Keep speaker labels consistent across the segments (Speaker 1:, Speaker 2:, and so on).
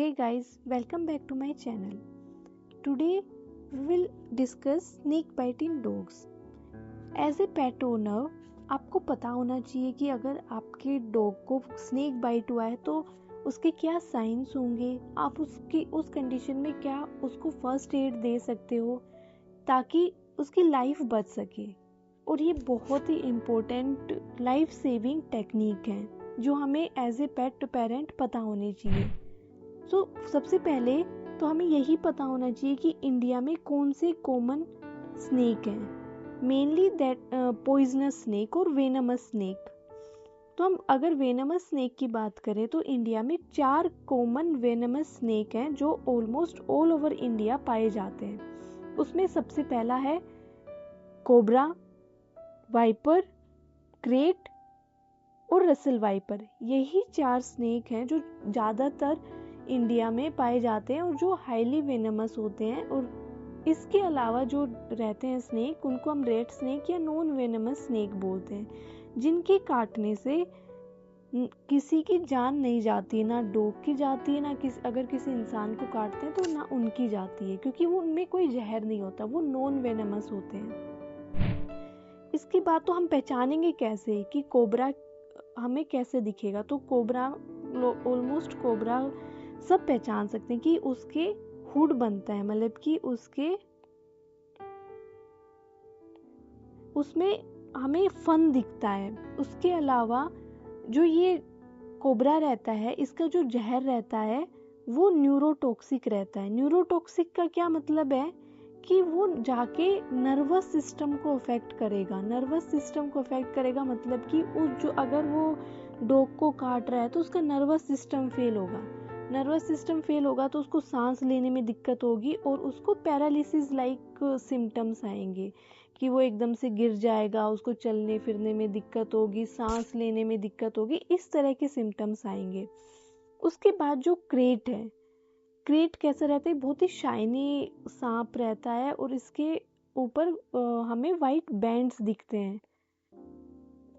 Speaker 1: Hey guys, welcome back to my channel. Today we will discuss snake bite in dogs. As a pet owner, आपको पता होना चाहिए कि अगर आपके डॉग को स्नेक बाइट हुआ है तो उसके क्या साइंस होंगे, आप उसकी उस कंडीशन में क्या उसको फर्स्ट एड दे सकते हो ताकि उसकी लाइफ बच सके। और ये बहुत ही इम्पोर्टेंट लाइफ सेविंग टेक्निक है जो हमें एज ए पेट पेरेंट पता होनी चाहिए। सबसे पहले तो हमें यही पता होना चाहिए कि इंडिया में कौन से कॉमन स्नेक हैं, मेनली दैट पॉइजनस स्नेक और वेनमस स्नेक। तो हम अगर वेनमस स्नेक की बात करें तो इंडिया में 4 कॉमन वेनमस स्नेक हैं जो ऑलमोस्ट ऑल ओवर इंडिया पाए जाते हैं। उसमें सबसे पहला है कोबरा, वाइपर, क्रेट और रसल वाइपर। यही 4 स्नेक हैं जो ज़्यादातर इंडिया में पाए जाते हैं और जो हाईली वेनमस होते हैं। और इसके अलावा जो रहते हैं स्नेक, उनको हम रेड स्नेक या नॉन वेनमस स्नेक बोलते हैं, जिनके काटने से किसी की जान नहीं जाती है, ना डॉग की जाती है, ना अगर किसी इंसान को काटते हैं तो ना उनकी जाती है, क्योंकि वो उनमें कोई जहर नहीं होता, वो नॉन वेनमस होते हैं। इसके बाद तो हम पहचानेंगे कैसे कि कोबरा हमें कैसे दिखेगा। तो कोबरा, ऑलमोस्ट कोबरा सब पहचान सकते हैं कि उसके हुड बनता है, मतलब कि उसमें हमें फन दिखता है। उसके अलावा जो ये कोबरा रहता है, इसका जो जहर रहता है वो न्यूरोटॉक्सिक रहता है। न्यूरोटॉक्सिक का क्या मतलब है कि वो जाके नर्वस सिस्टम को अफेक्ट करेगा। नर्वस सिस्टम को अफेक्ट करेगा मतलब कि उस जो अगर वो डॉग को काट रहा है तो उसका नर्वस सिस्टम फेल होगा। नर्वस सिस्टम फेल होगा तो उसको सांस लेने में दिक्कत होगी और उसको पैरालिसिस लाइक सिम्टम्स आएंगे कि वो एकदम से गिर जाएगा, उसको चलने फिरने में दिक्कत होगी, सांस लेने में दिक्कत होगी, इस तरह के सिम्टम्स आएंगे। उसके बाद जो क्रेट है, क्रेट कैसा रहता है, बहुत ही शाइनी सांप रहता है और इसके ऊपर हमें वाइट बैंड्स दिखते हैं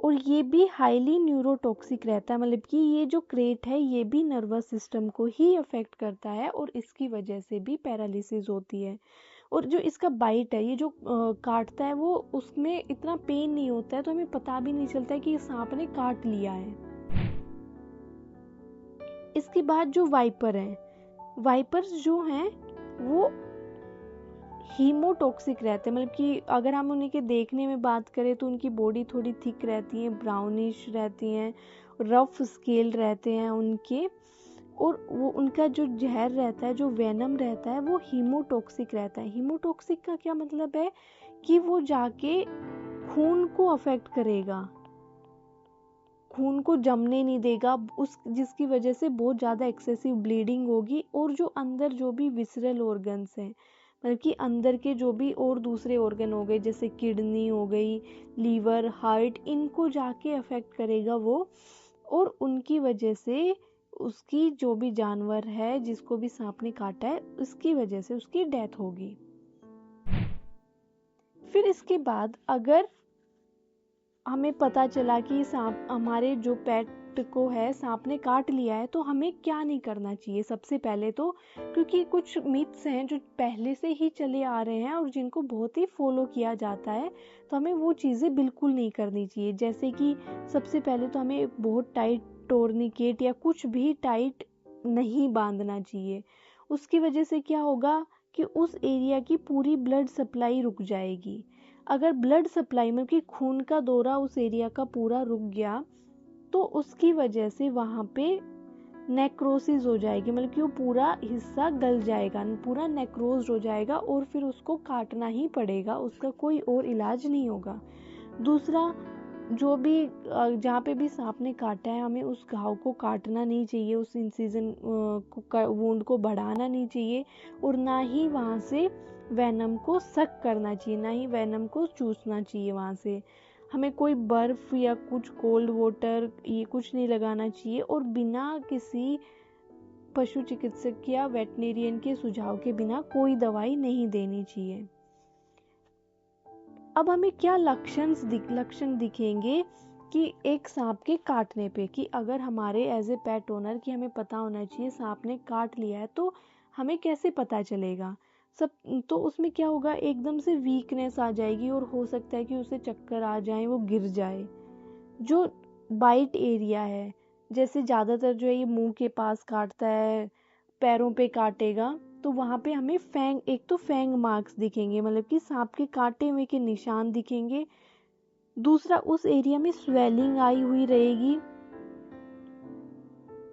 Speaker 1: और ये भी हाईली न्यूरोटॉक्सिक रहता है। मतलब कि ये जो क्रेट है ये भी नर्वस सिस्टम को ही अफेक्ट करता है और इसकी वजह से भी पैरालिसिस होती है। और जो इसका बाइट है, ये जो काटता है, वो उसमें इतना पेन नहीं होता है, तो हमें पता भी नहीं चलता है कि सांप ने काट लिया है। इसके बाद जो वाइपर है, वाइपर्स जो हैं वो हीमोटॉक्सिक रहते हैं। मतलब कि अगर हम उनके देखने में बात करें तो उनकी बॉडी थोड़ी थिक रहती है, ब्राउनिश रहती हैं, रफ स्केल रहते हैं उनके, और वो उनका जो जहर रहता है, जो वेनम रहता है, वो हीमोटॉक्सिक रहता है। हीमोटॉक्सिक का क्या मतलब है कि वो जाके खून को अफेक्ट करेगा, खून को जमने नहीं देगा, जिसकी वजह से बहुत ज़्यादा एक्सेसिव ब्लीडिंग होगी। और जो अंदर जो भी विसरल ऑर्गन्स हैं, मतलब कि अंदर के जो भी और दूसरे ऑर्गन हो गए, जैसे किडनी हो गई, लीवर, हार्ट, इनको जाके अफेक्ट करेगा वो, और उनकी वजह से उसकी जो भी जानवर है जिसको भी सांप ने काटा है, उसकी वजह से उसकी डेथ होगी। फिर इसके बाद अगर हमें पता चला कि सांप, हमारे जो पेट को है सांप ने काट लिया है, तो हमें क्या नहीं करना चाहिए। सबसे पहले तो, क्योंकि कुछ मिथ्स हैं जो पहले से ही चले आ रहे हैं और जिनको बहुत ही फॉलो किया जाता है, तो हमें वो चीज़ें बिल्कुल नहीं करनी चाहिए। जैसे कि सबसे पहले तो हमें बहुत टाइट टोर्निकेट या कुछ भी टाइट नहीं बांधना चाहिए। उसकी वजह से क्या होगा कि उस एरिया की पूरी ब्लड सप्लाई रुक जाएगी। अगर ब्लड सप्लाई में कि खून का दौरा उस एरिया का पूरा रुक गया तो उसकी वजह से वहाँ पे नेक्रोसिस हो जाएगी, मतलब कि वो पूरा हिस्सा गल जाएगा, पूरा नेक्रोज हो जाएगा और फिर उसको काटना ही पड़ेगा, उसका कोई और इलाज नहीं होगा। दूसरा, जो भी जहाँ पे भी सांप ने काटा है, हमें उस घाव को काटना नहीं चाहिए, उस इंसिजन वुंड को बढ़ाना नहीं चाहिए, और ना ही वहाँ से वेनम को सक करना चाहिए, ना ही वेनम को चूसना चाहिए वहाँ से। हमें कोई बर्फ या कुछ कोल्ड वाटर ये कुछ नहीं लगाना चाहिए, और बिना किसी पशु चिकित्सक या वेटनेरियन के सुझाव के बिना कोई दवाई नहीं देनी चाहिए। अब हमें क्या लक्षण दिखेंगे कि एक सांप के काटने पे, कि अगर हमारे एज ए पेट ओनर कि हमें पता होना चाहिए सांप ने काट लिया है, तो हमें कैसे पता चलेगा सब। तो उसमें क्या होगा, एकदम से वीकनेस आ जाएगी और हो सकता है कि उसे चक्कर आ जाए, वो गिर जाए। जो बाइट एरिया है, जैसे ज़्यादातर जो है ये मुंह के पास काटता है, पैरों पे काटेगा, तो वहाँ पे हमें फैंग, एक तो फैंग मार्क्स दिखेंगे, मतलब कि सांप के काटे हुए के निशान दिखेंगे। दूसरा, उस एरिया में स्वेलिंग आई हुई रहेगी।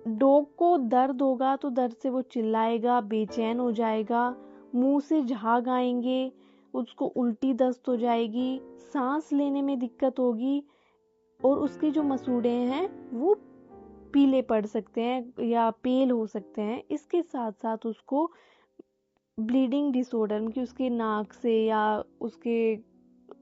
Speaker 1: डॉग को दर्द होगा तो दर्द से वो चिल्लाएगा, बेचैन हो जाएगा, मुंह से झाग आएंगे, उसको उल्टी दस्त हो जाएगी, सांस लेने में दिक्कत होगी, और उसके जो मसूड़े हैं वो पीले पड़ सकते हैं या पेल हो सकते हैं। इसके साथ साथ उसको ब्लीडिंग डिसऑर्डर, कि उसके नाक से या उसके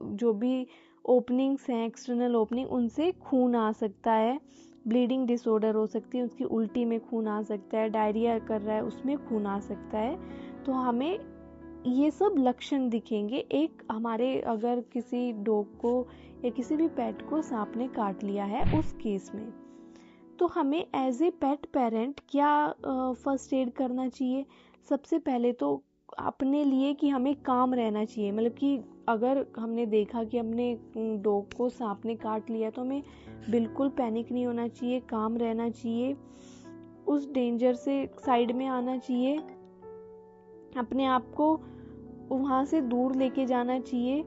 Speaker 1: जो भी ओपनिंग्स हैं, एक्सटर्नल ओपनिंग, उनसे खून आ सकता है, ब्लीडिंग डिसऑर्डर हो सकती है, उसकी उल्टी में खून आ सकता है, डायरिया कर रहा है उसमें खून आ सकता है। तो हमें ये सब लक्षण दिखेंगे एक हमारे, अगर किसी डॉग को या किसी भी पेट को सांप ने काट लिया है उस केस में। तो हमें एज ए पेट पेरेंट क्या फर्स्ट एड करना चाहिए। सबसे पहले तो अपने लिए कि हमें काम रहना चाहिए, मतलब कि अगर हमने देखा कि हमने डॉग को सांप ने काट लिया तो हमें बिल्कुल पैनिक नहीं होना चाहिए, काम रहना चाहिए, उस डेंजर से साइड में आना चाहिए, अपने आप को वहाँ से दूर लेके जाना चाहिए।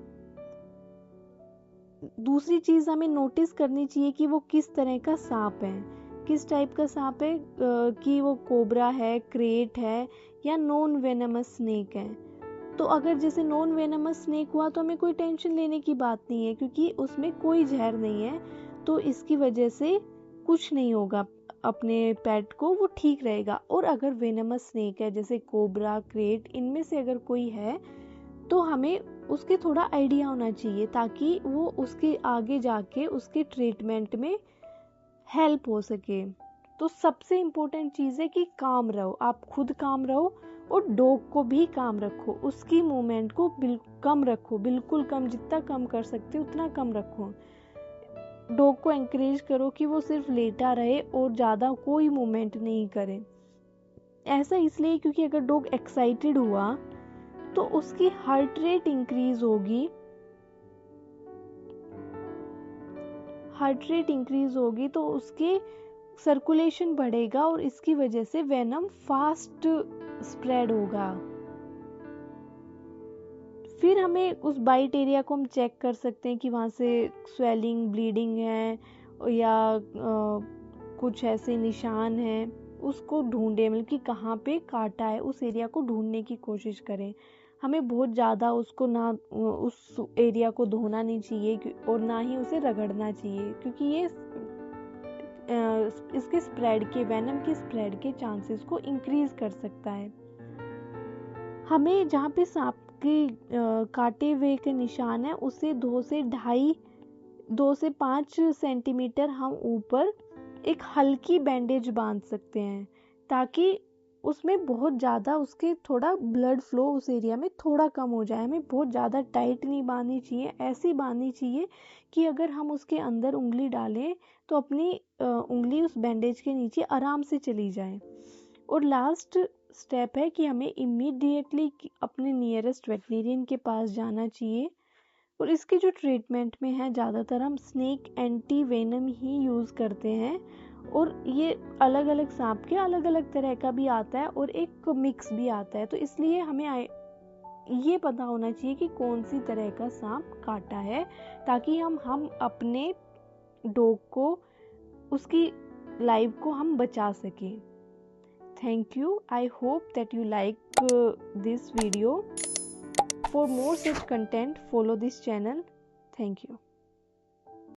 Speaker 1: दूसरी चीज़ हमें नोटिस करनी चाहिए कि वो किस तरह का सांप है, किस टाइप का सांप है, कि वो कोबरा है, क्रेट है, या नॉन वेनमस स्नेक है। तो अगर जैसे नॉन वेनमस स्नेक हुआ तो हमें कोई टेंशन लेने की बात नहीं है, क्योंकि उसमें कोई जहर नहीं है, तो इसकी वजह से कुछ नहीं होगा अपने पेट को, वो ठीक रहेगा। और अगर वेनमस स्नेक है जैसे कोबरा, क्रेट, इनमें से अगर कोई है तो हमें उसके थोड़ा आइडिया होना चाहिए, ताकि वो उसके आगे जाके उसके ट्रीटमेंट में हेल्प हो सके। तो सबसे इम्पोर्टेंट चीज़ है कि काम रहो, आप खुद काम रहो और डॉग को भी काम रखो, उसकी मूवमेंट को कम रखो, बिल्कुल कम, जितना कम कर सकते हो उतना कम रखो। डॉग को एंकरेज करो कि वो सिर्फ लेटा रहे और ज़्यादा कोई मूवमेंट नहीं करे। ऐसा इसलिए क्योंकि अगर डॉग एक्साइटेड हुआ तो उसकी हार्ट रेट इंक्रीज होगी, तो उसके सर्कुलेशन बढ़ेगा और इसकी वजह से वेनम फास्ट स्प्रेड होगा। फिर हमें उस बाइट एरिया को हम चेक कर सकते हैं कि वहाँ से स्वेलिंग, ब्लीडिंग है या कुछ ऐसे निशान हैं, उसको ढूंढे, मतलब कि कहाँ पे काटा है उस एरिया को ढूंढने की कोशिश करें। हमें बहुत ज़्यादा उसको ना, उस एरिया को धोना नहीं चाहिए और ना ही उसे रगड़ना चाहिए, क्योंकि ये इसके स्प्रेड के, वेनम के स्प्रेड के चांसेस को इंक्रीज कर सकता है। हमें जहाँ पे सांप के काटे हुए के निशान है उसे 2 से 5 सेंटीमीटर हम ऊपर एक हल्की बैंडेज बांध सकते हैं, ताकि उसमें बहुत ज़्यादा उसके थोड़ा ब्लड फ्लो उस एरिया में थोड़ा कम हो जाए। हमें बहुत ज़्यादा टाइट नहीं बांधनी चाहिए, ऐसी बांधनी चाहिए कि अगर हम उसके अंदर उंगली डालें तो अपनी उंगली उस बैंडेज के नीचे आराम से चली जाए। और लास्ट स्टेप है कि हमें इमीडिएटली अपने नियरेस्ट वेटनेरियन के पास जाना चाहिए। और इसके जो ट्रीटमेंट में है, ज़्यादातर हम स्नेक एंटी वेनम ही यूज़ करते हैं, और ये अलग अलग सांप के अलग अलग तरह का भी आता है और एक मिक्स भी आता है। तो इसलिए हमें ये पता होना चाहिए कि कौन सी तरह का सांप काटा है, ताकि हम अपने डॉग को, उसकी लाइफ को हम बचा सकें। Thank you. I hope that you like this video. For more such content, follow this channel. Thank you.